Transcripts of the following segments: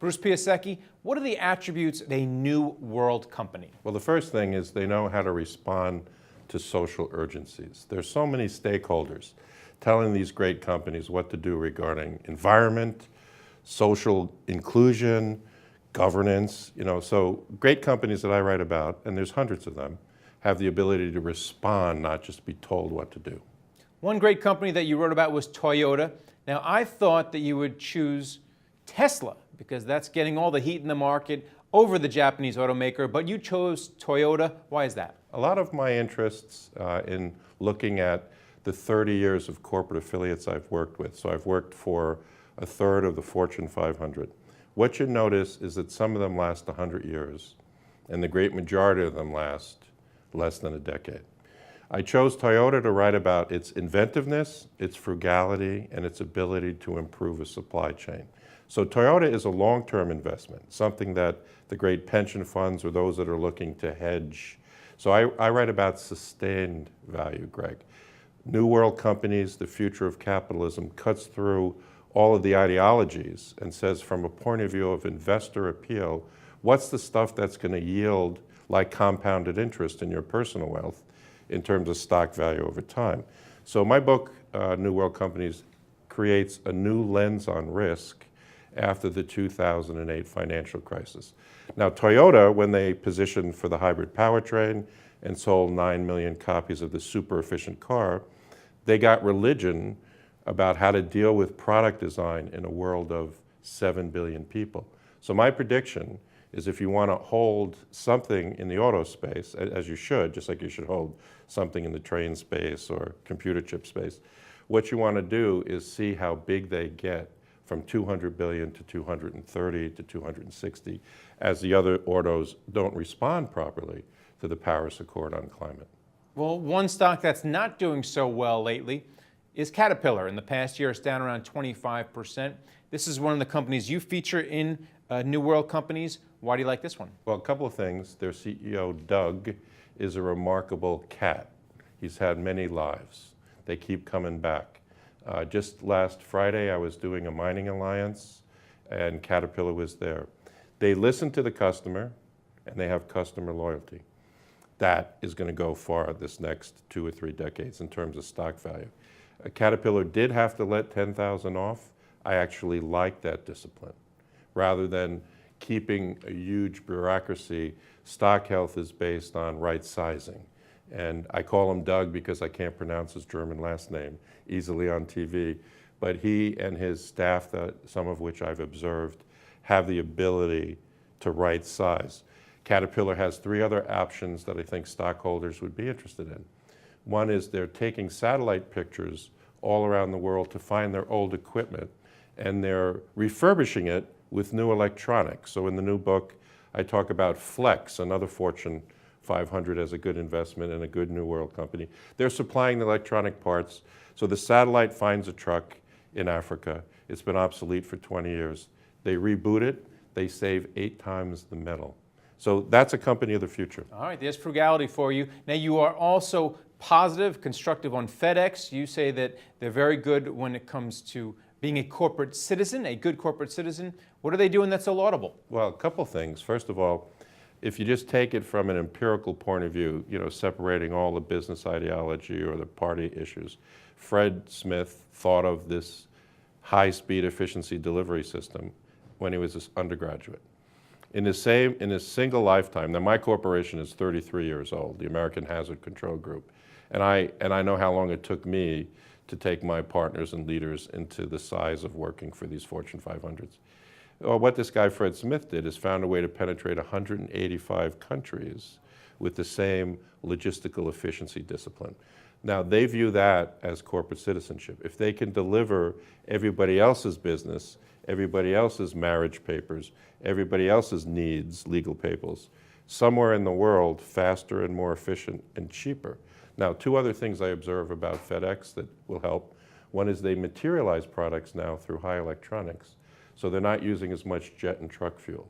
Bruce Piasecki, what are the attributes of a new world company? Well, the first thing is they know how to respond to social urgencies. There's so many stakeholders telling these great companies what to do regarding environment, social inclusion, governance, so great companies that I write about, and there's hundreds of them, have the ability to respond, not just be told what to do. One great company that you wrote about was Toyota. Now, I thought that you would choose Tesla because that's getting all the heat in the market over the Japanese automaker, but you chose Toyota. Why is that? A lot of my interests in looking at the 30 years of corporate affiliates I've worked with. So I've worked for a third of the Fortune 500. What you notice is that some of them last 100 years, and the great majority of them last less than a decade. I chose Toyota to write about its inventiveness, its frugality, and its ability to improve a supply chain. So Toyota is a long-term investment, something that the great pension funds or those that are looking to hedge. So I write about sustained value, Greg. New world companies, the future of capitalism, cuts through all of the ideologies and says from a point of view of investor appeal, what's the stuff that's going to yield like compounded interest in your personal wealth in terms of stock value over time. So my book, New World Companies, creates a new lens on risk after the 2008 financial crisis. Now Toyota, when they positioned for the hybrid powertrain and sold 9 million copies of the super efficient car, they got religion about how to deal with product design in a world of 7 billion people. So my prediction is if you want to hold something in the auto space, as you should, just like you should hold something in the train space or computer chip space, what you want to do is see how big they get from 200 billion to 230 to 260 as the other autos don't respond properly to the Paris Accord on climate. Well, one stock that's not doing so well lately is Caterpillar. In the past year, it's down around 25%. This is one of the companies you feature in New World Companies. Why do you like this one? Well, a couple of things. Their CEO, Doug, is a remarkable cat. He's had many lives. They keep coming back. Just last Friday, I was doing a mining alliance, and Caterpillar was there. They listen to the customer, and they have customer loyalty. That is going to go far this next 2 or 3 decades in terms of stock value. Caterpillar did have to let 10,000 off. I actually like that discipline. Rather than keeping a huge bureaucracy, stock health is based on right sizing. And I call him Doug because I can't pronounce his German last name easily on TV. But he and his staff, some of which I've observed, have the ability to right size. Caterpillar has 3 other options that I think stockholders would be interested in. One is they're taking satellite pictures all around the world to find their old equipment, and they're refurbishing it with new electronics. So in the new book, I talk about Flex, another Fortune 500 as a good investment and a good new world company. They're supplying the electronic parts. So the satellite finds a truck in Africa. It's been obsolete for 20 years. They reboot it. They save 8 times the metal. So that's a company of the future. All right, there's frugality for you. Now you are also positive, constructive on FedEx. You say that they're very good when it comes to being a corporate citizen, a good corporate citizen. What are they doing that's so laudable? Well, a couple things. First of all, if you just take it from an empirical point of view, separating all the business ideology or the party issues, Fred Smith thought of this high-speed efficiency delivery system when he was an undergraduate. In his single lifetime, now my corporation is 33 years old, the American Hazard Control Group, and I know how long it took me to take my partners and leaders into the size of working for these Fortune 500s. Well, what this guy Fred Smith did is found a way to penetrate 185 countries with the same logistical efficiency discipline. Now, they view that as corporate citizenship. If they can deliver everybody else's business, everybody else's marriage papers, everybody else's needs, legal papers, somewhere in the world faster and more efficient and cheaper. Now, 2 other things I observe about FedEx that will help. One is they materialize products now through high electronics, so they're not using as much jet and truck fuel.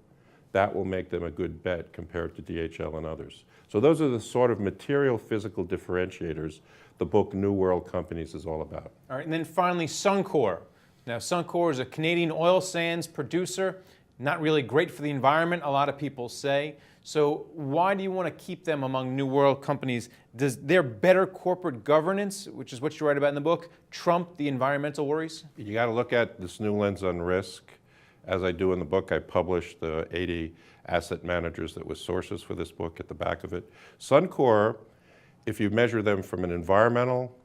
That will make them a good bet compared to DHL and others. So those are the sort of material physical differentiators the book New World Companies is all about. All right, and then finally Suncor. Now Suncor is a Canadian oil sands producer. not really great for the environment, a lot of people say. So why do you want to keep them among New World companies? Does their better corporate governance, which is what you write about in the book, trump the environmental worries? You got to look at this new lens on risk. As I do in the book, I published the 80 asset managers that were sources for this book at the back of it. Suncor, if you measure them from an environmental,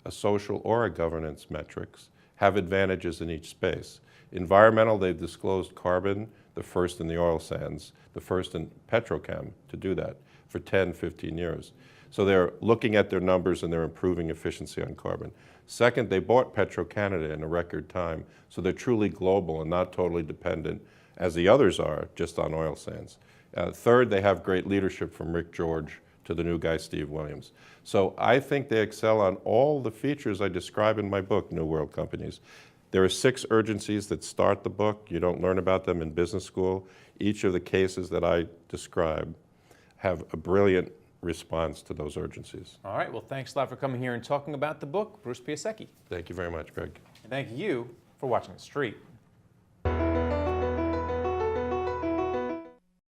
a social, or a governance metrics, have advantages in each space. Environmental, they've disclosed carbon, the first in the oil sands, the first in petrochem to do that for 10, 15 years. So they're looking at their numbers and they're improving efficiency on carbon. Second, they bought Petro-Canada in a record time, so they're truly global and not totally dependent, as the others are, just on oil sands. Third, they have great leadership from Rick George to the new guy, Steve Williams. So I think they excel on all the features I describe in my book, New World Companies. There are 6 urgencies that start the book. You don't learn about them in business school. Each of the cases that I describe have a brilliant response to those urgencies. All right, well, thanks a lot for coming here and talking about the book, Bruce Piasecki. Thank you very much, Greg. And thank you for watching The Street.